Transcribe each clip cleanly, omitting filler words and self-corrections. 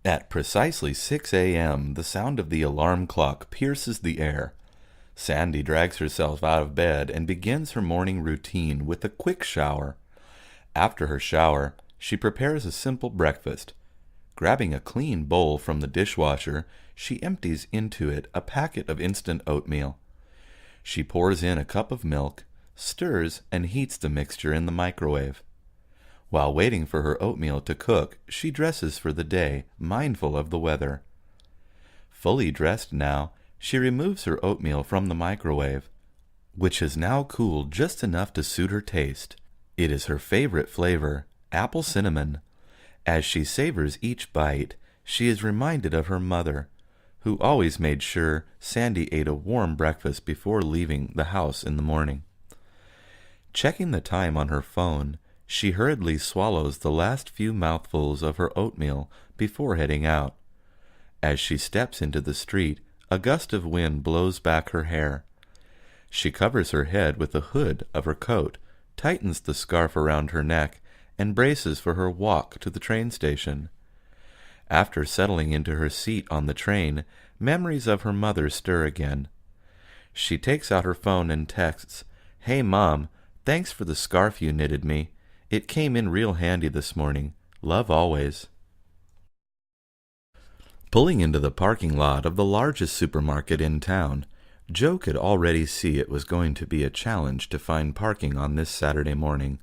At precisely 6 a.m., the sound of the alarm clock pierces the air. Sandy drags herself out of bed and begins her morning routine with a quick shower. After her shower, she prepares a simple breakfast. Grabbing a clean bowl from the dishwasher, she empties into it a packet of instant oatmeal. She pours in a cup of milk, stirs, and heats the mixture in the microwave. While waiting for her oatmeal to cook, she dresses for the day, mindful of the weather. Fully dressed now, she removes her oatmeal from the microwave, which has now cooled just enough to suit her taste. It is her favorite flavor, apple cinnamon. As she savors each bite, she is reminded of her mother, who always made sure Sandy ate a warm breakfast before leaving the house in the morning. Checking the time on her phone, she hurriedly swallows the last few mouthfuls of her oatmeal before heading out. As she steps into the street, a gust of wind blows back her hair. She covers her head with the hood of her coat, tightens the scarf around her neck, and braces for her walk to the train station. After settling into her seat on the train, memories of her mother stir again. She takes out her phone and texts, "Hey Mom, thanks for the scarf you knitted me. It came in real handy this morning. Love always." Pulling into the parking lot of the largest supermarket in town, Joe could already see it was going to be a challenge to find parking on this Saturday morning.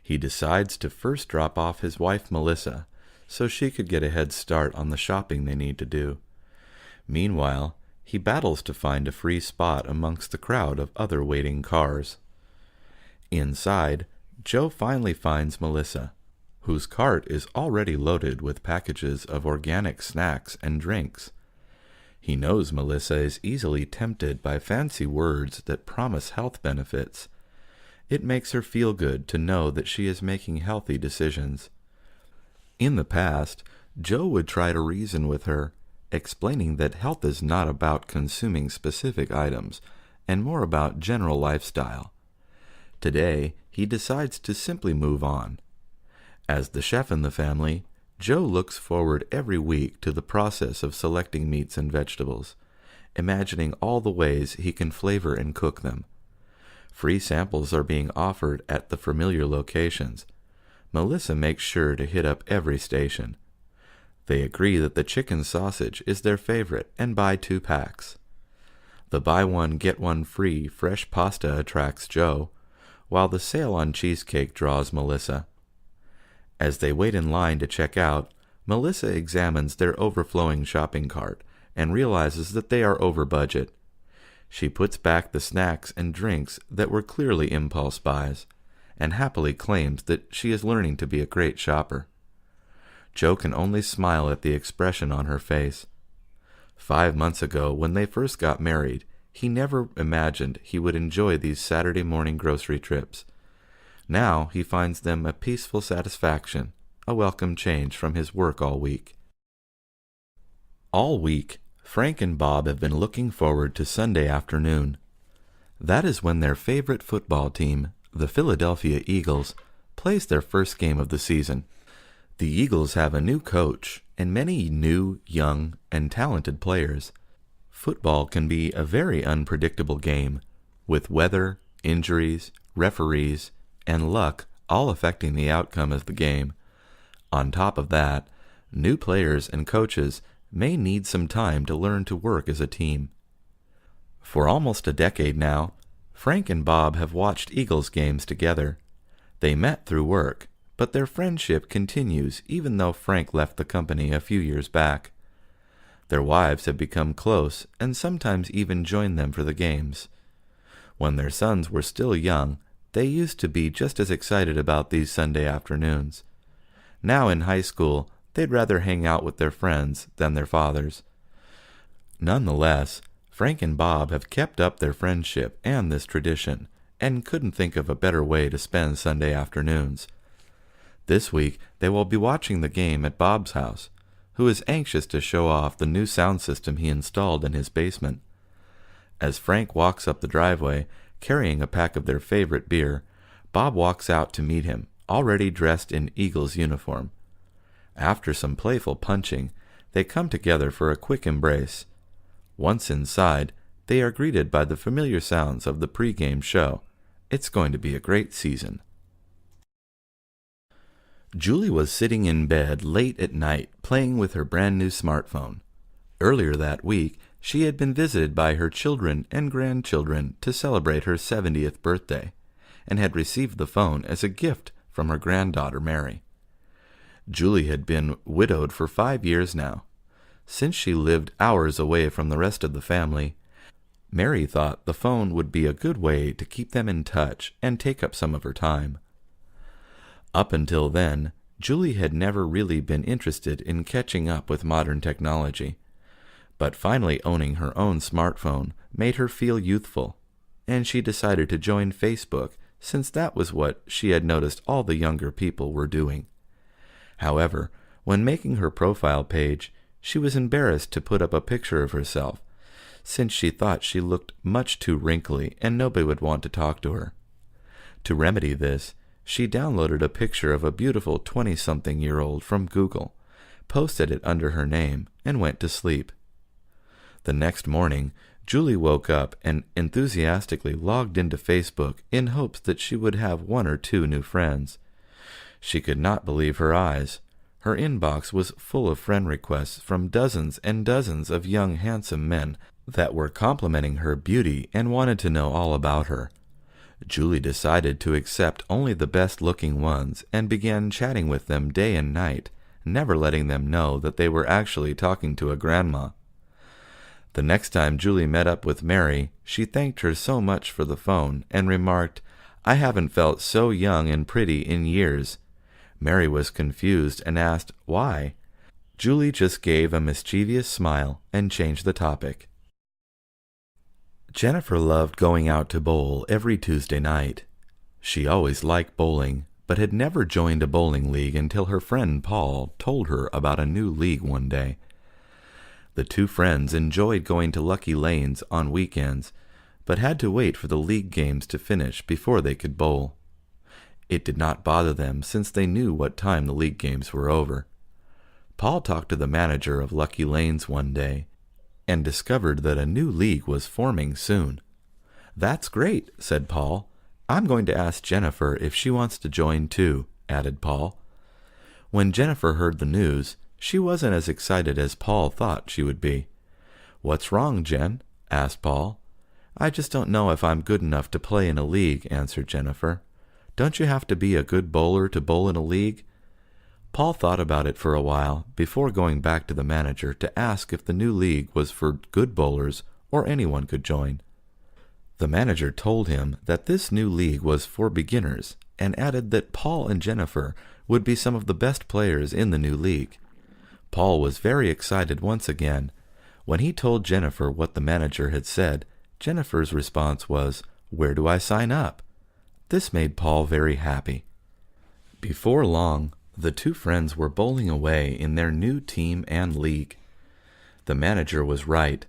He decides to first drop off his wife Melissa, so she could get a head start on the shopping they need to do. Meanwhile, he battles to find a free spot amongst the crowd of other waiting cars. Inside, Joe finally finds Melissa, whose cart is already loaded with packages of organic snacks and drinks. He knows Melissa is easily tempted by fancy words that promise health benefits. It makes her feel good to know that she is making healthy decisions. In the past, Joe would try to reason with her, explaining that health is not about consuming specific items, and more about general lifestyle. Today, he decides to simply move on. As the chef in the family, Joe looks forward every week to the process of selecting meats and vegetables, imagining all the ways he can flavor and cook them. Free samples are being offered at the familiar locations. Melissa makes sure to hit up every station. They agree that the chicken sausage is their favorite and buy 2 packs. The buy one get one free fresh pasta attracts Joe, while the sale on cheesecake draws Melissa. As they wait in line to check out, Melissa examines their overflowing shopping cart and realizes that they are over budget. She puts back the snacks and drinks that were clearly impulse buys, and happily claims that she is learning to be a great shopper. Joe can only smile at the expression on her face. 5 months ago, when they first got married, he never imagined he would enjoy these Saturday morning grocery trips. Now he finds them a peaceful satisfaction, a welcome change from his work all week. All week, Frank and Bob have been looking forward to Sunday afternoon. That is when their favorite football team, the Philadelphia Eagles, plays their first game of the season. The Eagles have a new coach and many new, young, and talented players. Football can be a very unpredictable game, with weather, injuries, referees, and luck all affecting the outcome of the game. On top of that, new players and coaches may need some time to learn to work as a team. For almost a decade now, Frank and Bob have watched Eagles games together. They met through work, but their friendship continues even though Frank left the company a few years back. Their wives have become close and sometimes even join them for the games. When their sons were still young, they used to be just as excited about these Sunday afternoons. Now in high school, they'd rather hang out with their friends than their fathers. Nonetheless, Frank and Bob have kept up their friendship and this tradition, and couldn't think of a better way to spend Sunday afternoons. This week, they will be watching the game at Bob's house, who is anxious to show off the new sound system he installed in his basement. As Frank walks up the driveway, carrying a pack of their favorite beer, Bob walks out to meet him, already dressed in Eagles uniform. After some playful punching, they come together for a quick embrace. Once inside, they are greeted by the familiar sounds of the pre-game show. It's going to be a great season. Julie was sitting in bed late at night playing with her brand new smartphone. Earlier that week, she had been visited by her children and grandchildren to celebrate her 70th birthday, and had received the phone as a gift from her granddaughter Mary. Julie had been widowed for 5 years now. Since she lived hours away from the rest of the family, Mary thought the phone would be a good way to keep them in touch and take up some of her time. Up until then, Julie had never really been interested in catching up with modern technology, but finally owning her own smartphone made her feel youthful, and she decided to join Facebook since that was what she had noticed all the younger people were doing. However, when making her profile page, she was embarrassed to put up a picture of herself, since she thought she looked much too wrinkly and nobody would want to talk to her. To remedy this, she downloaded a picture of a beautiful 20-something-year-old from Google, posted it under her name, and went to sleep. The next morning, Julie woke up and enthusiastically logged into Facebook in hopes that she would have 1 or 2 new friends. She could not believe her eyes. Her inbox was full of friend requests from dozens and dozens of young, handsome men that were complimenting her beauty and wanted to know all about her. Julie decided to accept only the best-looking ones and began chatting with them day and night, never letting them know that they were actually talking to a grandma. The next time Julie met up with Mary, she thanked her so much for the phone and remarked, "I haven't felt so young and pretty in years." Mary was confused and asked, "Why?" Julie just gave a mischievous smile and changed the topic. Jennifer loved going out to bowl every Tuesday night. She always liked bowling, but had never joined a bowling league until her friend Paul told her about a new league one day. The 2 friends enjoyed going to Lucky Lanes on weekends, but had to wait for the league games to finish before they could bowl. It did not bother them since they knew what time the league games were over. Paul talked to the manager of Lucky Lanes one day and discovered that a new league was forming soon. "That's great," said Paul. "I'm going to ask Jennifer if she wants to join too," added Paul. When Jennifer heard the news, she wasn't as excited as Paul thought she would be. "What's wrong, Jen?" asked Paul. "I just don't know if I'm good enough to play in a league," answered Jennifer. "Don't you have to be a good bowler to bowl in a league?" Paul thought about it for a while before going back to the manager to ask if the new league was for good bowlers or anyone could join. The manager told him that this new league was for beginners and added that Paul and Jennifer would be some of the best players in the new league. Paul was very excited once again. When he told Jennifer what the manager had said, Jennifer's response was, "Where do I sign up?" This made Paul very happy. Before long, the 2 friends were bowling away in their new team and league. The manager was right.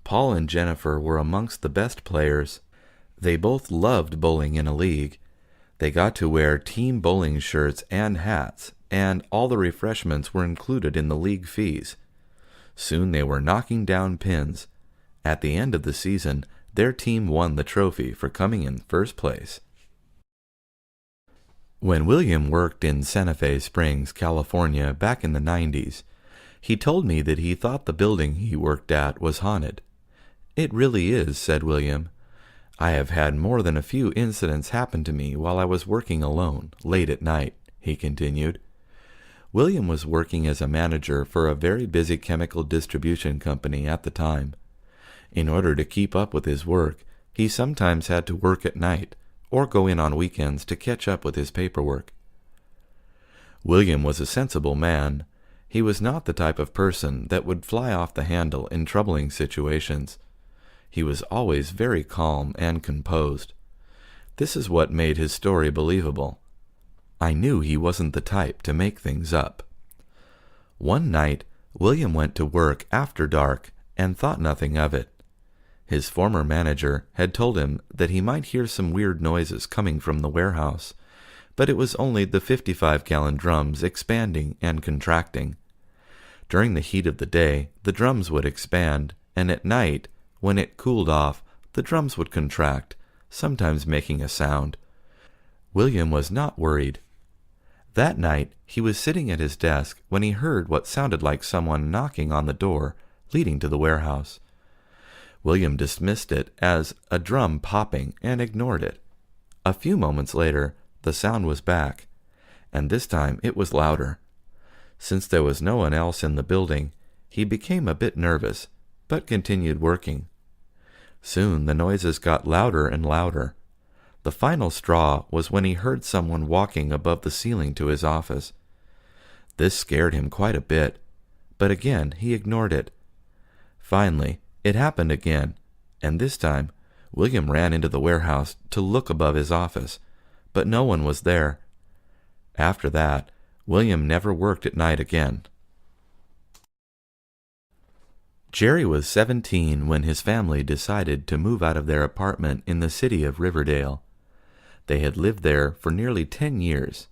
Paul and Jennifer were amongst the best players. They both loved bowling in a league. They got to wear team bowling shirts and hats, and all the refreshments were included in the league fees. Soon they were knocking down pins. At the end of the season, their team won the trophy for coming in first place. When William worked in Santa Fe Springs, California, back in the 90s, he told me that he thought the building he worked at was haunted. "It really is," said William. "I have had more than a few incidents happen to me while I was working alone, late at night," he continued. William was working as a manager for a very busy chemical distribution company at the time. In order to keep up with his work, he sometimes had to work at night, or go in on weekends to catch up with his paperwork. William was a sensible man. He was not the type of person that would fly off the handle in troubling situations. He was always very calm and composed. This is what made his story believable. I knew he wasn't the type to make things up. One night, William went to work after dark and thought nothing of it. His former manager had told him that he might hear some weird noises coming from the warehouse, but it was only the 55-gallon drums expanding and contracting. During the heat of the day, the drums would expand, and at night, when it cooled off, the drums would contract, sometimes making a sound. William was not worried. That night, he was sitting at his desk when he heard what sounded like someone knocking on the door leading to the warehouse. William dismissed it as a drum popping and ignored it. A few moments later, the sound was back, and this time it was louder. Since there was no one else in the building, he became a bit nervous, but continued working. Soon the noises got louder and louder. The final straw was when he heard someone walking above the ceiling to his office. This scared him quite a bit, but again he ignored it. Finally, it happened again, and this time William ran into the warehouse to look above his office, but no one was there. After that, William never worked at night again. Jerry was 17 when his family decided to move out of their apartment in the city of Riverdale. They had lived there for nearly 10 years.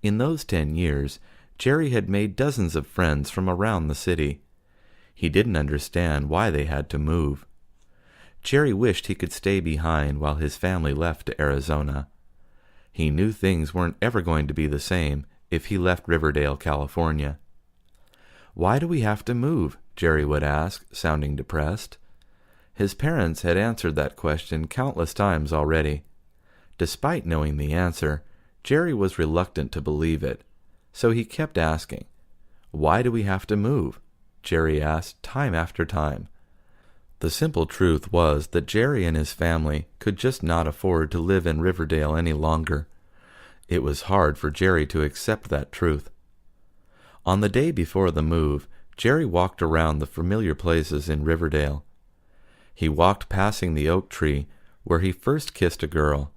In those 10 years, Jerry had made dozens of friends from around the city. He didn't understand why they had to move. Jerry wished he could stay behind while his family left to Arizona. He knew things weren't ever going to be the same if he left Riverdale, California. "Why do we have to move?" Jerry would ask, sounding depressed. His parents had answered that question countless times already. Despite knowing the answer, Jerry was reluctant to believe it, so he kept asking. "Why do we have to move?" Jerry asked time after time. The simple truth was that Jerry and his family could just not afford to live in Riverdale any longer. It was hard for Jerry to accept that truth. On the day before the move, Jerry walked around the familiar places in Riverdale. He walked passing the oak tree where he first kissed a girl.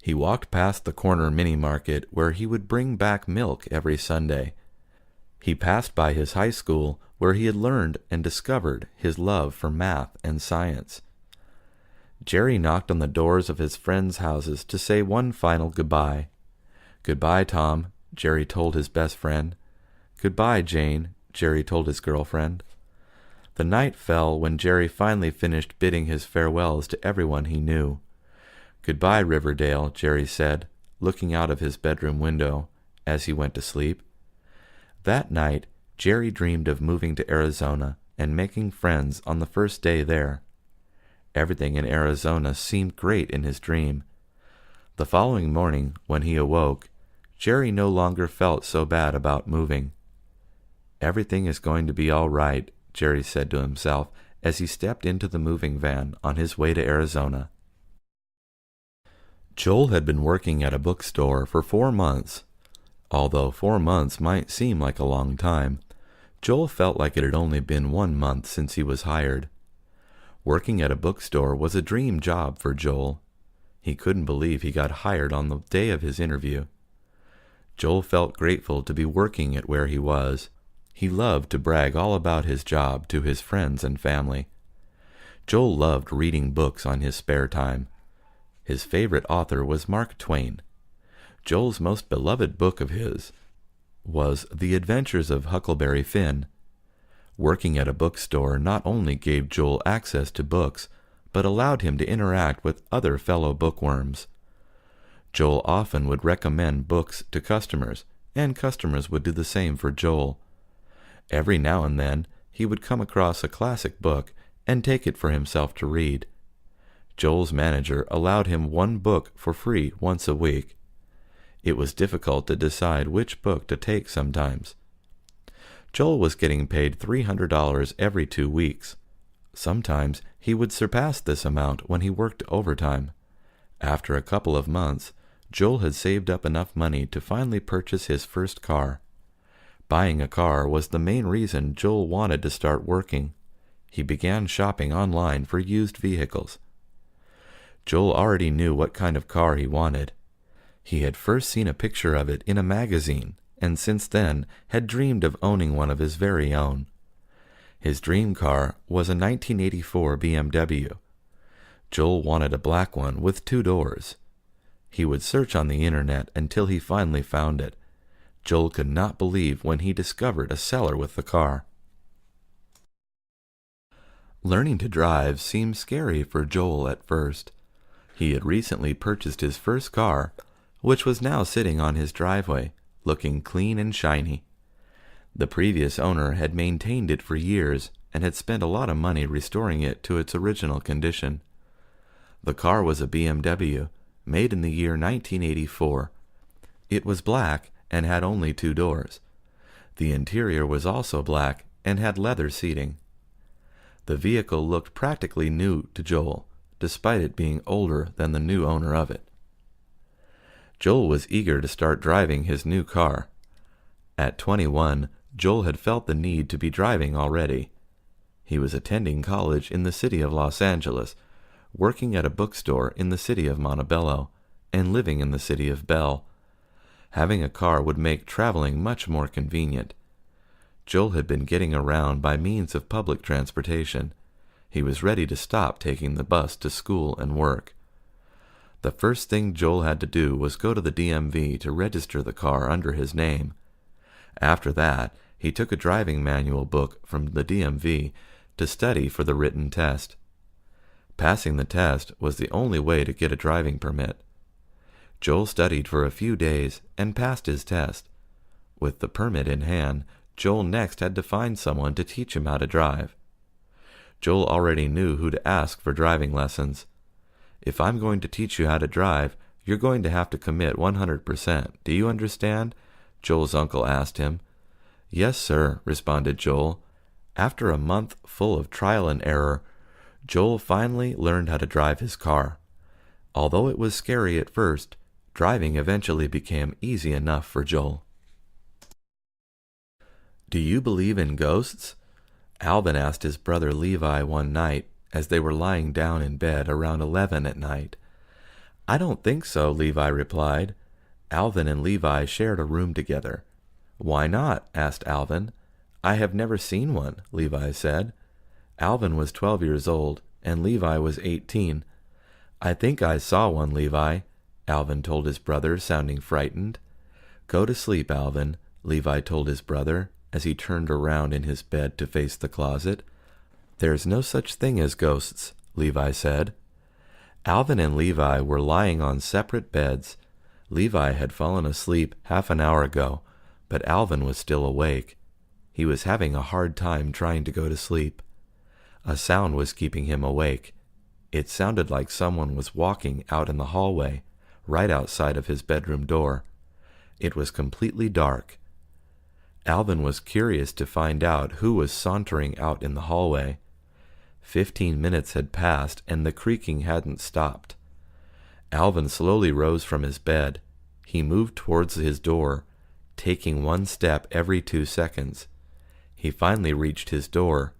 He walked past the corner mini-market where he would bring back milk every Sunday. He passed by his high school where he had learned and discovered his love for math and science. Jerry knocked on the doors of his friends' houses to say one final goodbye. "Goodbye, Tom," Jerry told his best friend. "Goodbye, Jane," Jerry told his girlfriend. The night fell when Jerry finally finished bidding his farewells to everyone he knew. "Goodbye, Riverdale," Jerry said, looking out of his bedroom window as he went to sleep. That night, Jerry dreamed of moving to Arizona and making friends on the first day there. Everything in Arizona seemed great in his dream. The following morning, when he awoke, Jerry no longer felt so bad about moving. "Everything is going to be all right," Jerry said to himself as he stepped into the moving van on his way to Arizona. Joel had been working at a bookstore for 4 months. Although 4 months might seem like a long time, Joel felt like it had only been 1 month since he was hired. Working at a bookstore was a dream job for Joel. He couldn't believe he got hired on the day of his interview. Joel felt grateful to be working at where he was. He loved to brag all about his job to his friends and family. Joel loved reading books on his spare time. His favorite author was Mark Twain. Joel's most beloved book of his was The Adventures of Huckleberry Finn. Working at a bookstore not only gave Joel access to books, but allowed him to interact with other fellow bookworms. Joel often would recommend books to customers, and customers would do the same for Joel. Every now and then, he would come across a classic book and take it for himself to read. Joel's manager allowed him 1 book for free once a week. It was difficult to decide which book to take sometimes. Joel was getting paid $300 every 2 weeks. Sometimes he would surpass this amount when he worked overtime. After a couple of months, Joel had saved up enough money to finally purchase his first car. Buying a car was the main reason Joel wanted to start working. He began shopping online for used vehicles. Joel already knew what kind of car he wanted. He had first seen a picture of it in a magazine, and since then had dreamed of owning one of his very own. His dream car was a 1984 BMW. Joel wanted a black one with 2 doors. He would search on the internet until he finally found it. Joel could not believe when he discovered a seller with the car. Learning to drive seemed scary for Joel at first. He had recently purchased his first car, which was now sitting on his driveway, looking clean and shiny. The previous owner had maintained it for years and had spent a lot of money restoring it to its original condition. The car was a BMW, made in the year 1984. It was black and had only 2 doors. The interior was also black and had leather seating. The vehicle looked practically new to Joel, despite it being older than the new owner of it. Joel was eager to start driving his new car. At 21, Joel had felt the need to be driving already. He was attending college in the city of Los Angeles, working at a bookstore in the city of Montebello, and living in the city of Bell. Having a car would make traveling much more convenient. Joel had been getting around by means of public transportation. He was ready to stop taking the bus to school and work. The first thing Joel had to do was go to the DMV to register the car under his name. After that, he took a driving manual book from the DMV to study for the written test. Passing the test was the only way to get a driving permit. Joel studied for a few days and passed his test. With the permit in hand, Joel next had to find someone to teach him how to drive. Joel already knew who to ask for driving lessons. "If I'm going to teach you how to drive, you're going to have to commit 100%. Do you understand?" Joel's uncle asked him. "Yes, sir," responded Joel. After a month full of trial and error, Joel finally learned how to drive his car. Although it was scary at first, driving eventually became easy enough for Joel. "Do you believe in ghosts?" Alvin asked his brother Levi one night as they were lying down in bed around 11 at night. "I don't think so," Levi replied. Alvin and Levi shared a room together. "Why not?" asked Alvin. "I have never seen one," Levi said. Alvin was 12 years old, and Levi was 18. "I think I saw one, Levi," Alvin told his brother, sounding frightened. "Go to sleep, Alvin," Levi told his brother as he turned around in his bed to face the closet. "There's no such thing as ghosts," Levi said. Alvin and Levi were lying on separate beds. Levi had fallen asleep half an hour ago, but Alvin was still awake. He was having a hard time trying to go to sleep. A sound was keeping him awake. It sounded like someone was walking out in the hallway, right outside of his bedroom door. It was completely dark. Alvin was curious to find out who was sauntering out in the hallway. 15 minutes had passed and the creaking hadn't stopped. Alvin slowly rose from his bed. He moved towards his door, taking one step every 2 seconds. He finally reached his door.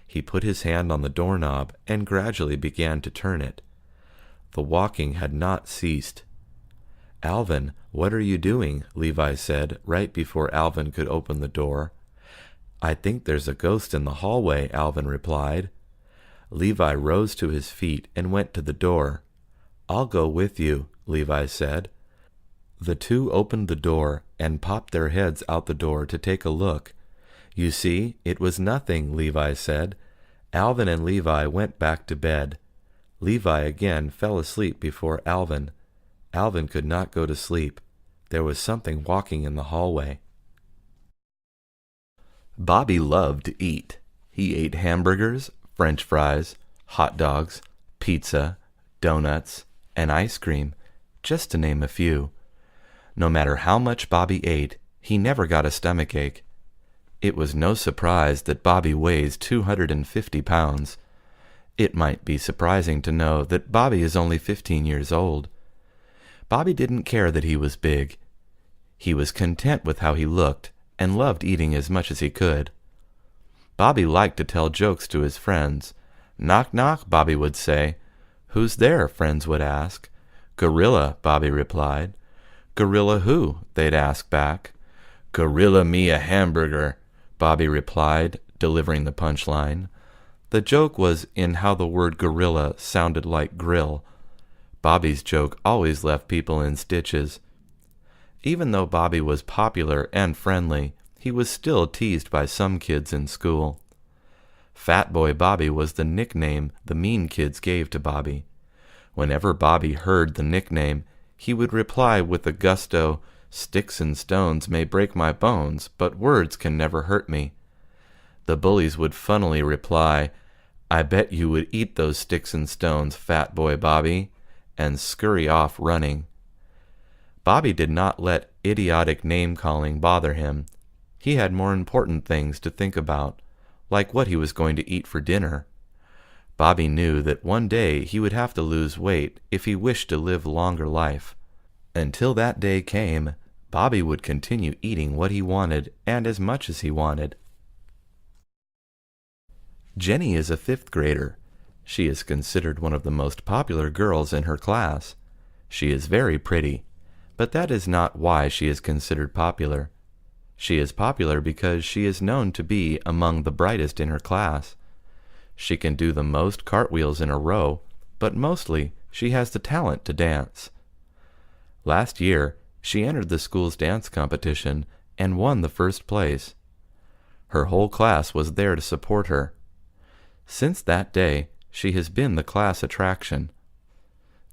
He put his hand on the doorknob and gradually began to turn it. The walking had not ceased. "Alvin, what are you doing?" Levi said right before Alvin could open the door. "I think there's a ghost in the hallway," Alvin replied. Levi rose to his feet and went to the door. "I'll go with you," Levi said. The two opened the door and popped their heads out the door to take a look. "You see, it was nothing," Levi said. Alvin and Levi went back to bed. Levi again fell asleep before Alvin. Alvin could not go to sleep. There was something walking in the hallway. Bobby loved to eat. He ate hamburgers, French fries, hot dogs, pizza, donuts, and ice cream, just to name a few. No matter how much Bobby ate, he never got a stomachache. It was no surprise that Bobby weighs 250 pounds. It might be surprising to know that Bobby is only 15 years old. Bobby didn't care that he was big. He was content with how he looked and loved eating as much as he could. Bobby liked to tell jokes to his friends. "Knock, knock," Bobby would say. "Who's there?" friends would ask. "Gorilla," Bobby replied. "Gorilla who?" they'd ask back. "Gorilla me a hamburger," Bobby replied, delivering the punchline. The joke was in how the word gorilla sounded like grill. Bobby's joke always left people in stitches. Even though Bobby was popular and friendly, he was still teased by some kids in school. Fat Boy Bobby was the nickname the mean kids gave to Bobby. Whenever Bobby heard the nickname, he would reply with a gusto, "Sticks and stones may break my bones, but words can never hurt me." The bullies would funnily reply, "I bet you would eat those sticks and stones, Fat Boy Bobby," and scurry off running. Bobby did not let idiotic name-calling bother him. He had more important things to think about, like what he was going to eat for dinner. Bobby knew that one day he would have to lose weight if he wished to live a longer life. Until that day came, Bobby would continue eating what he wanted and as much as he wanted. Jenny is a 5th grader. She is considered one of the most popular girls in her class. She is very pretty, but that is not why she is considered popular. She is popular because she is known to be among the brightest in her class. She can do the most cartwheels in a row, but mostly she has the talent to dance. Last year, she entered the school's dance competition and won the 1st place. Her whole class was there to support her. Since that day, she has been the class attraction.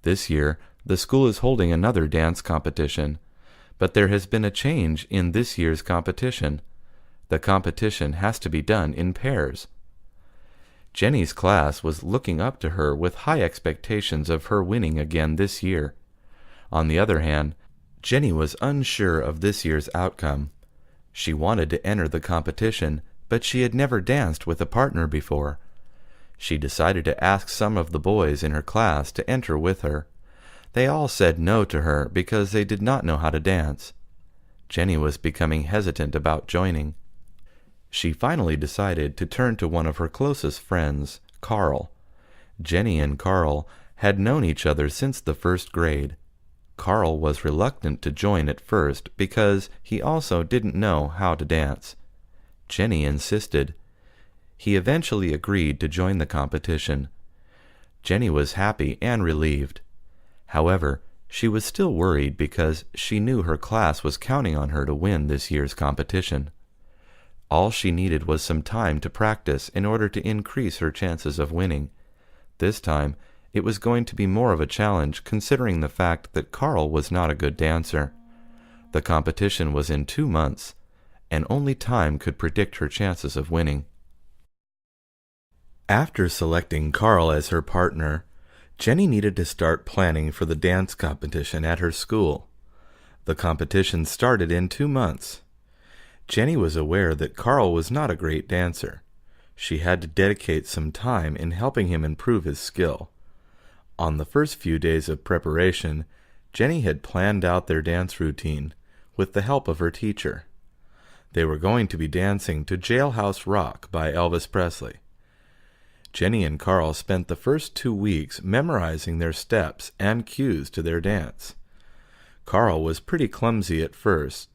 This year, the school is holding another dance competition, but there has been a change in this year's competition. The competition has to be done in pairs. Jenny's class was looking up to her with high expectations of her winning again this year. On the other hand, Jenny was unsure of this year's outcome. She wanted to enter the competition, but she had never danced with a partner before. She decided to ask some of the boys in her class to enter with her. They all said no to her because they did not know how to dance. Jenny was becoming hesitant about joining. She finally decided to turn to one of her closest friends, Carl. Jenny and Carl had known each other since the 1st grade. Carl was reluctant to join at first because he also didn't know how to dance. Jenny insisted. He eventually agreed to join the competition. Jenny was happy and relieved. However, she was still worried because she knew her class was counting on her to win this year's competition. All she needed was some time to practice in order to increase her chances of winning. This time, it was going to be more of a challenge considering the fact that Carl was not a good dancer. The competition was in 2 months, and only time could predict her chances of winning. After selecting Carl as her partner, Jenny needed to start planning for the dance competition at her school. The competition started in 2 months. Jenny was aware that Carl was not a great dancer. She had to dedicate some time in helping him improve his skill. On the first few days of preparation, Jenny had planned out their dance routine with the help of her teacher. They were going to be dancing to Jailhouse Rock by Elvis Presley. Jenny and Carl spent the first 2 weeks memorizing their steps and cues to their dance. Carl was pretty clumsy at first.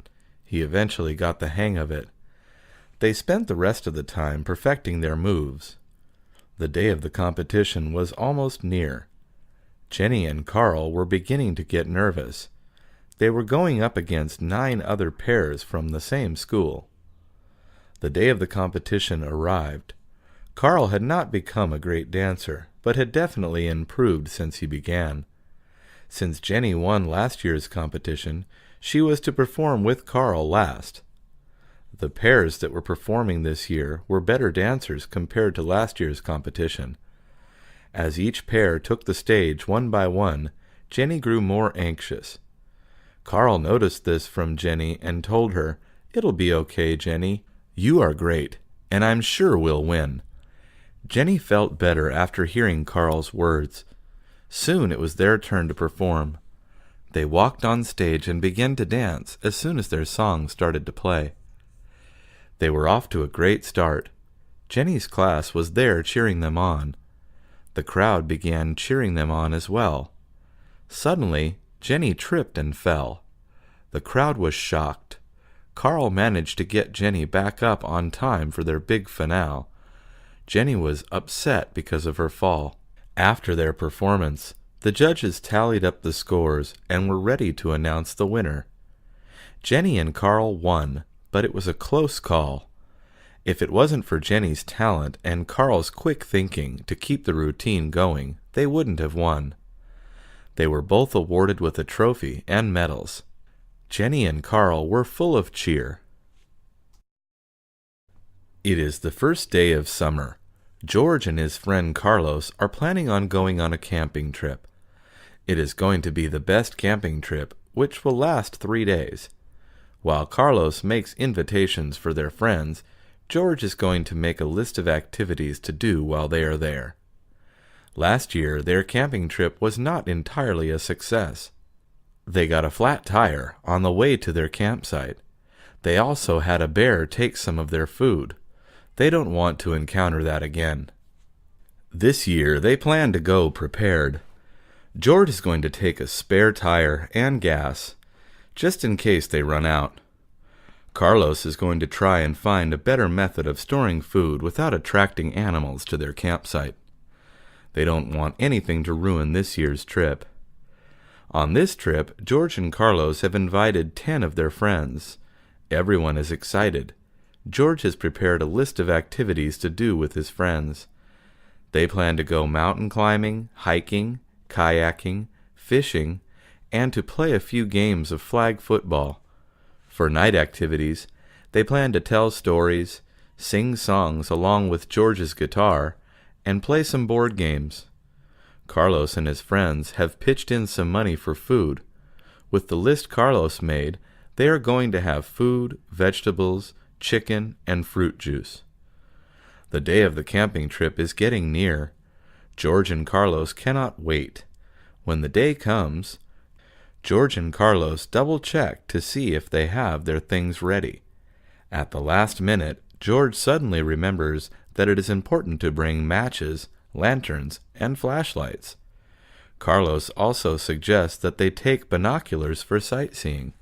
He eventually got the hang of it. They spent the rest of the time perfecting their moves. The day of the competition was almost near. Jenny and Carl were beginning to get nervous. They were going up against 9 other pairs from the same school. The day of the competition arrived. Carl had not become a great dancer, but had definitely improved since he began. Since Jenny won last year's competition, she was to perform with Carl last. The pairs that were performing this year were better dancers compared to last year's competition. As each pair took the stage one by one, Jenny grew more anxious. Carl noticed this from Jenny and told her, "It'll be okay, Jenny. You are great, and I'm sure we'll win." Jenny felt better after hearing Carl's words. Soon it was their turn to perform. They walked on stage and began to dance as soon as their song started to play. They were off to a great start. Jenny's class was there cheering them on. The crowd began cheering them on as well. Suddenly, Jenny tripped and fell. The crowd was shocked. Carl managed to get Jenny back up on time for their big finale. Jenny was upset because of her fall. After their performance, The judges tallied up the scores and were ready to announce the winner. Jenny and Carl won, but it was a close call. If it wasn't for Jenny's talent and Carl's quick thinking to keep the routine going, they wouldn't have won. They were both awarded with a trophy and medals. Jenny and Carl were full of cheer. It is the first day of summer. George and his friend Carlos are planning on going on a camping trip. It is going to be the best camping trip, which will last 3 days. While Carlos makes invitations for their friends, George is going to make a list of activities to do while they are there. Last year, their camping trip was not entirely a success. They got a flat tire on the way to their campsite. They also had a bear take some of their food. They don't want to encounter that again. This year, they plan to go prepared. George is going to take a spare tire and gas, just in case they run out. Carlos is going to try and find a better method of storing food without attracting animals to their campsite. They don't want anything to ruin this year's trip. On this trip, George and Carlos have invited 10 of their friends. Everyone is excited. George has prepared a list of activities to do with his friends. They plan to go mountain climbing, hiking, kayaking, fishing, and to play a few games of flag football. For night activities, they plan to tell stories, sing songs along with George's guitar, and play some board games. Carlos and his friends have pitched in some money for food. With the list Carlos made, they are going to have food, vegetables, chicken, and fruit juice. The day of the camping trip is getting near. George and Carlos cannot wait. When the day comes, George and Carlos double-check to see if they have their things ready. At the last minute, George suddenly remembers that it is important to bring matches, lanterns, and flashlights. Carlos also suggests that they take binoculars for sightseeing.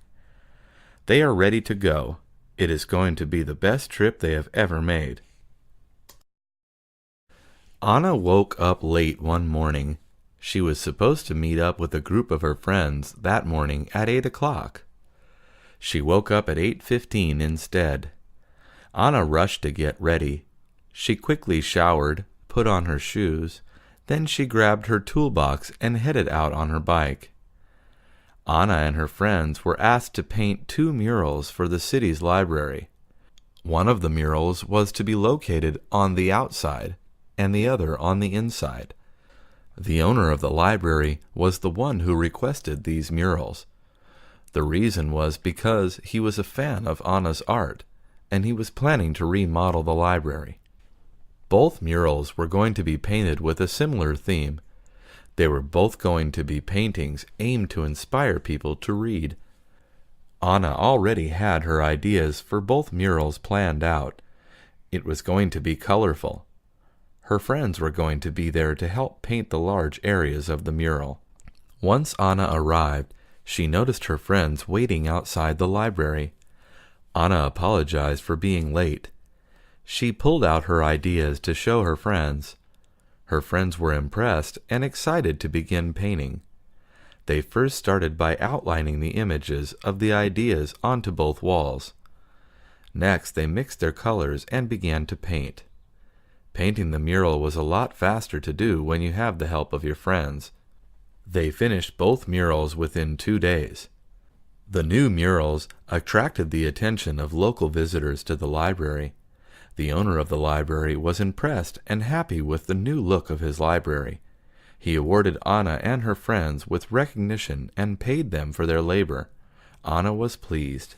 They are ready to go. It is going to be the best trip they have ever made. Anna woke up late one morning. She was supposed to meet up with a group of her friends that morning at 8 o'clock. She woke up at 8:15 instead. Anna rushed to get ready. She quickly showered, put on her shoes, then she grabbed her toolbox and headed out on her bike. Anna and her friends were asked to paint 2 murals for the city's library. One of the murals was to be located on the outside, and the other on the inside. The owner of the library was the one who requested these murals. The reason was because he was a fan of Anna's art, and he was planning to remodel the library. Both murals were going to be painted with a similar theme. They were both going to be paintings aimed to inspire people to read. Anna already had her ideas for both murals planned out. It was going to be colorful. Her friends were going to be there to help paint the large areas of the mural. Once Anna arrived, she noticed her friends waiting outside the library. Anna apologized for being late. She pulled out her ideas to show her friends. Her friends were impressed and excited to begin painting. They first started by outlining the images of the ideas onto both walls. Next, they mixed their colors and began to paint. Painting the mural was a lot faster to do when you have the help of your friends. They finished both murals within 2 days. The new murals attracted the attention of local visitors to the library. The owner of the library was impressed and happy with the new look of his library. He awarded Anna and her friends with recognition and paid them for their labor. Anna was pleased.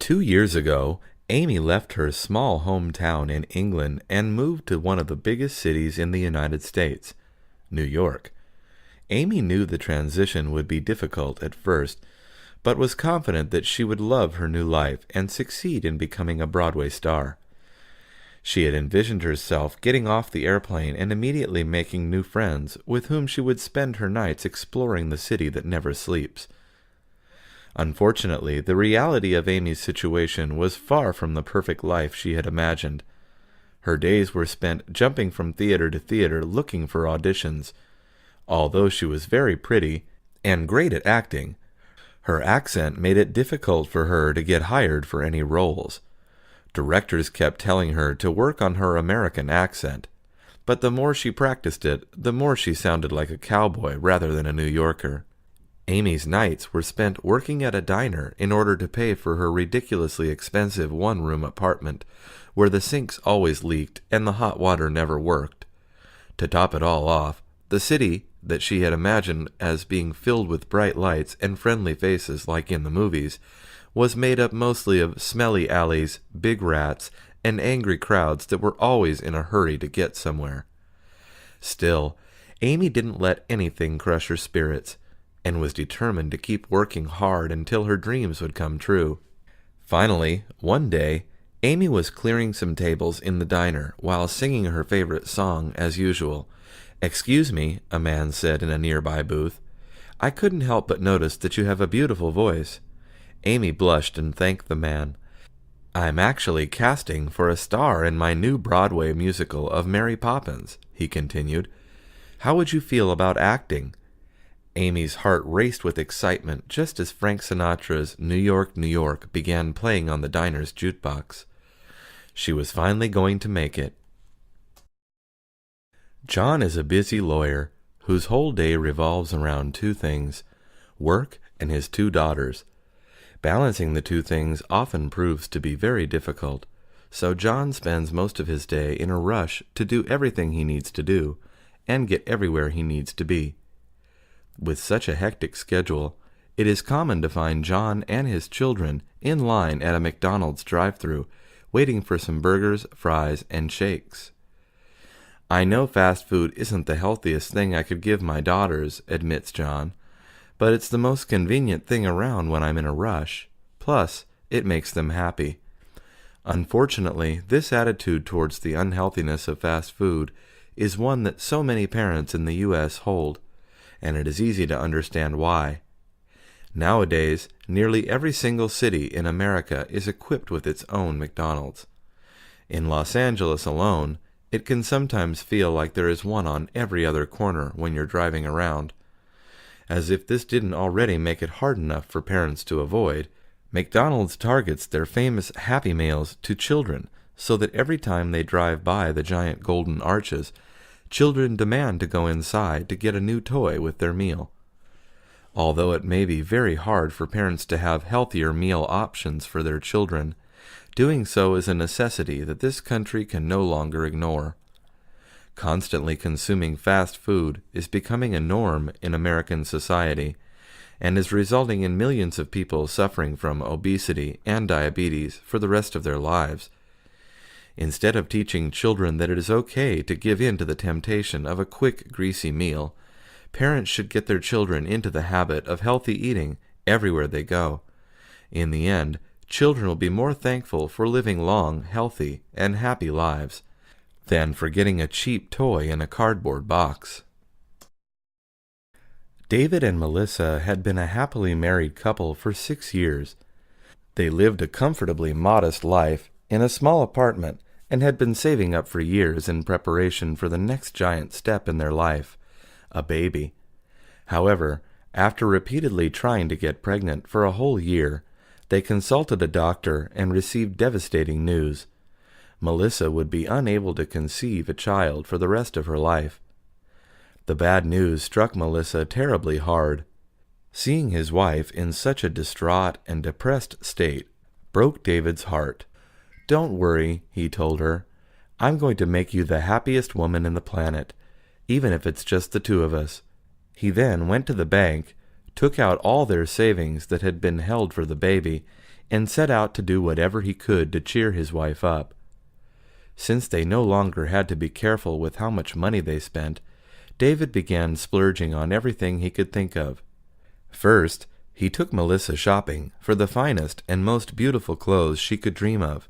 2 years ago, Amy left her small hometown in England and moved to one of the biggest cities in the United States, New York. Amy knew the transition would be difficult at first, but was confident that she would love her new life and succeed in becoming a Broadway star. She had envisioned herself getting off the airplane and immediately making new friends with whom she would spend her nights exploring the city that never sleeps. Unfortunately, the reality of Amy's situation was far from the perfect life she had imagined. Her days were spent jumping from theater to theater looking for auditions. Although she was very pretty and great at acting, her accent made it difficult for her to get hired for any roles. Directors kept telling her to work on her American accent, but the more she practiced it, the more she sounded like a cowboy rather than a New Yorker. Amy's nights were spent working at a diner in order to pay for her ridiculously expensive one-room apartment, where the sinks always leaked and the hot water never worked. To top it all off, the city that she had imagined as being filled with bright lights and friendly faces like in the movies was made up mostly of smelly alleys, big rats, and angry crowds that were always in a hurry to get somewhere. Still, Amy didn't let anything crush her spirits, and was determined to keep working hard until her dreams would come true. Finally, one day, Amy was clearing some tables in the diner while singing her favorite song as usual. "Excuse me," a man said in a nearby booth. "I couldn't help but notice that you have a beautiful voice." Amy blushed and thanked the man. "I'm actually casting for a star in my new Broadway musical of Mary Poppins," he continued. "How would you feel about acting?" Amy's heart raced with excitement just as Frank Sinatra's New York, New York began playing on the diner's jukebox. She was finally going to make it. John is a busy lawyer whose whole day revolves around two things: work and his two daughters. Balancing the two things often proves to be very difficult, so John spends most of his day in a rush to do everything he needs to do and get everywhere he needs to be. With such a hectic schedule, it is common to find John and his children in line at a McDonald's drive-thru, waiting for some burgers, fries, and shakes. "I know fast food isn't the healthiest thing I could give my daughters," admits John, "but it's the most convenient thing around when I'm in a rush. Plus, it makes them happy." Unfortunately, this attitude towards the unhealthiness of fast food is one that so many parents in the U.S. hold, and it is easy to understand why. Nowadays, nearly every single city in America is equipped with its own McDonald's. In Los Angeles alone, it can sometimes feel like there is one on every other corner when you're driving around. As if this didn't already make it hard enough for parents to avoid, McDonald's targets their famous Happy Meals to children so that every time they drive by the giant golden arches, children demand to go inside to get a new toy with their meal. Although it may be very hard for parents to have healthier meal options for their children, doing so is a necessity that this country can no longer ignore. Constantly consuming fast food is becoming a norm in American society and is resulting in millions of people suffering from obesity and diabetes for the rest of their lives. Instead of teaching children that it is okay to give in to the temptation of a quick, greasy meal, parents should get their children into the habit of healthy eating everywhere they go. In the end, children will be more thankful for living long, healthy, and happy lives than for getting a cheap toy in a cardboard box. David and Melissa had been a happily married couple for 6 years. They lived a comfortably modest life in a small apartment and had been saving up for years in preparation for the next giant step in their life, a baby. However, after repeatedly trying to get pregnant for a whole year, they consulted a doctor and received devastating news. Melissa would be unable to conceive a child for the rest of her life. The bad news struck Melissa terribly hard. Seeing his wife in such a distraught and depressed state broke David's heart. "Don't worry," he told her. "I'm going to make you the happiest woman in the planet, even if it's just the two of us." He then went to the bank, took out all their savings that had been held for the baby, and set out to do whatever he could to cheer his wife up. Since they no longer had to be careful with how much money they spent, David began splurging on everything he could think of. First, he took Melissa shopping for the finest and most beautiful clothes she could dream of.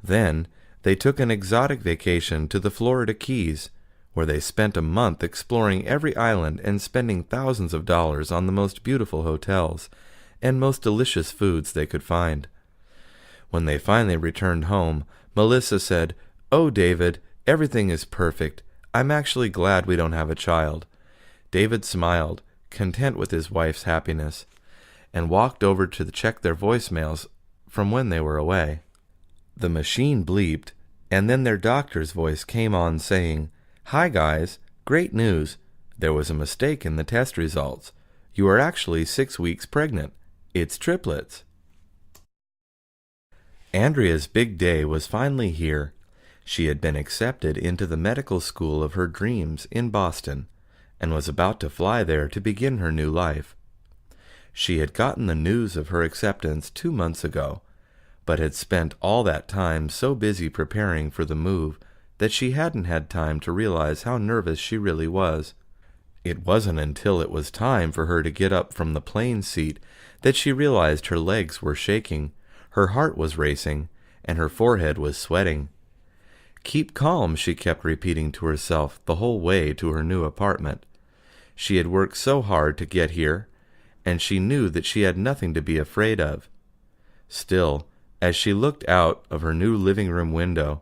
Then, they took an exotic vacation to the Florida Keys, where they spent a month exploring every island and spending thousands of dollars on the most beautiful hotels and most delicious foods they could find. When they finally returned home, Melissa said, "Oh, David, everything is perfect. I'm actually glad we don't have a child." David smiled, content with his wife's happiness, and walked over to check their voicemails from when they were away. The machine bleeped, and then their doctor's voice came on saying, "Hi guys, great news. There was a mistake in the test results. You are actually 6 weeks pregnant. It's triplets." Andrea's big day was finally here. She had been accepted into the medical school of her dreams in Boston, and was about to fly there to begin her new life. She had gotten the news of her acceptance 2 months ago, but had spent all that time so busy preparing for the move that she hadn't had time to realize how nervous she really was. It wasn't until it was time for her to get up from the plane seat that she realized her legs were shaking, her heart was racing, and her forehead was sweating. "Keep calm," she kept repeating to herself the whole way to her new apartment. She had worked so hard to get here, and she knew that she had nothing to be afraid of. Still, as she looked out of her new living room window,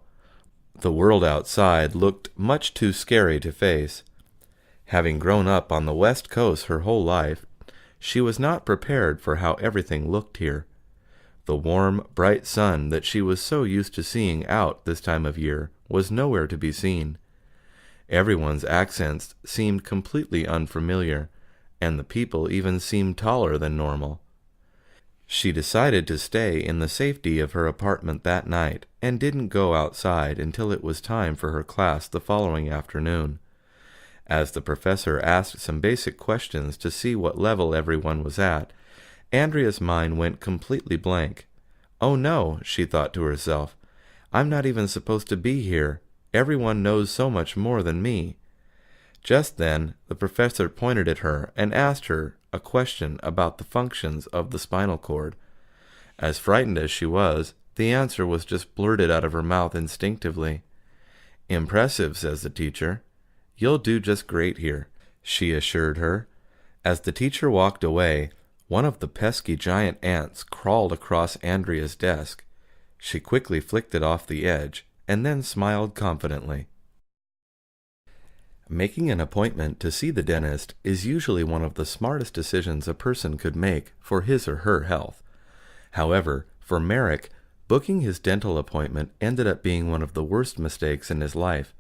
the world outside looked much too scary to face. Having grown up on the West Coast her whole life, she was not prepared for how everything looked here. The warm, bright sun that she was so used to seeing out this time of year was nowhere to be seen. Everyone's accents seemed completely unfamiliar, and the people even seemed taller than normal. She decided to stay in the safety of her apartment that night and didn't go outside until it was time for her class the following afternoon. As the professor asked some basic questions to see what level everyone was at, Andrea's mind went completely blank. "Oh no," she thought to herself, "I'm not even supposed to be here. Everyone knows so much more than me." Just then, the professor pointed at her and asked her a question about the functions of the spinal cord. As frightened as she was, the answer was just blurted out of her mouth instinctively. "Impressive," says the teacher. "You'll do just great here," she assured her. As the teacher walked away, one of the pesky giant ants crawled across Andrea's desk. She quickly flicked it off the edge, and then smiled confidently. Making an appointment to see the dentist is usually one of the smartest decisions a person could make for his or her health. However, for Merrick, booking his dental appointment ended up being one of the worst mistakes in his life.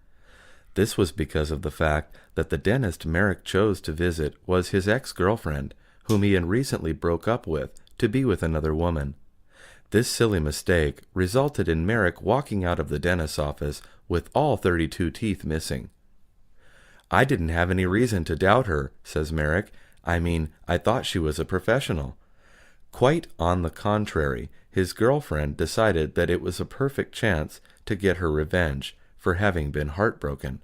This was because of the fact that the dentist Merrick chose to visit was his ex-girlfriend, whom he had recently broke up with to be with another woman. This silly mistake resulted in Merrick walking out of the dentist's office with all 32 teeth missing. "I didn't have any reason to doubt her," says Merrick. I thought she was a professional." Quite on the contrary, his girlfriend decided that it was a perfect chance to get her revenge for having been heartbroken.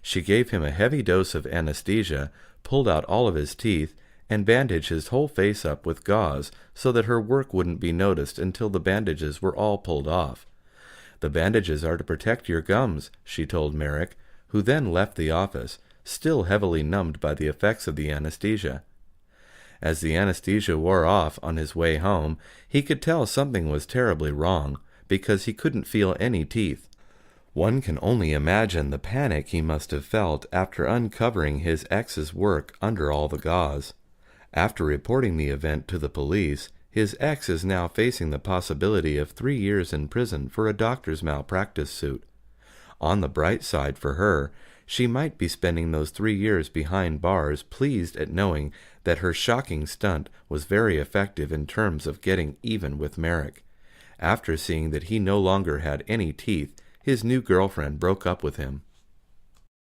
She gave him a heavy dose of anesthesia, pulled out all of his teeth, and bandaged his whole face up with gauze so that her work wouldn't be noticed until the bandages were all pulled off. "The bandages are to protect your gums," she told Merrick, who then left the office, still heavily numbed by the effects of the anesthesia. As the anesthesia wore off on his way home, he could tell something was terribly wrong, because he couldn't feel any teeth. One can only imagine the panic he must have felt after uncovering his ex's work under all the gauze. After reporting the event to the police, his ex is now facing the possibility of 3 years in prison for a doctor's malpractice suit. On the bright side for her, she might be spending those 3 years behind bars pleased at knowing that her shocking stunt was very effective in terms of getting even with Merrick. After seeing that he no longer had any teeth, his new girlfriend broke up with him.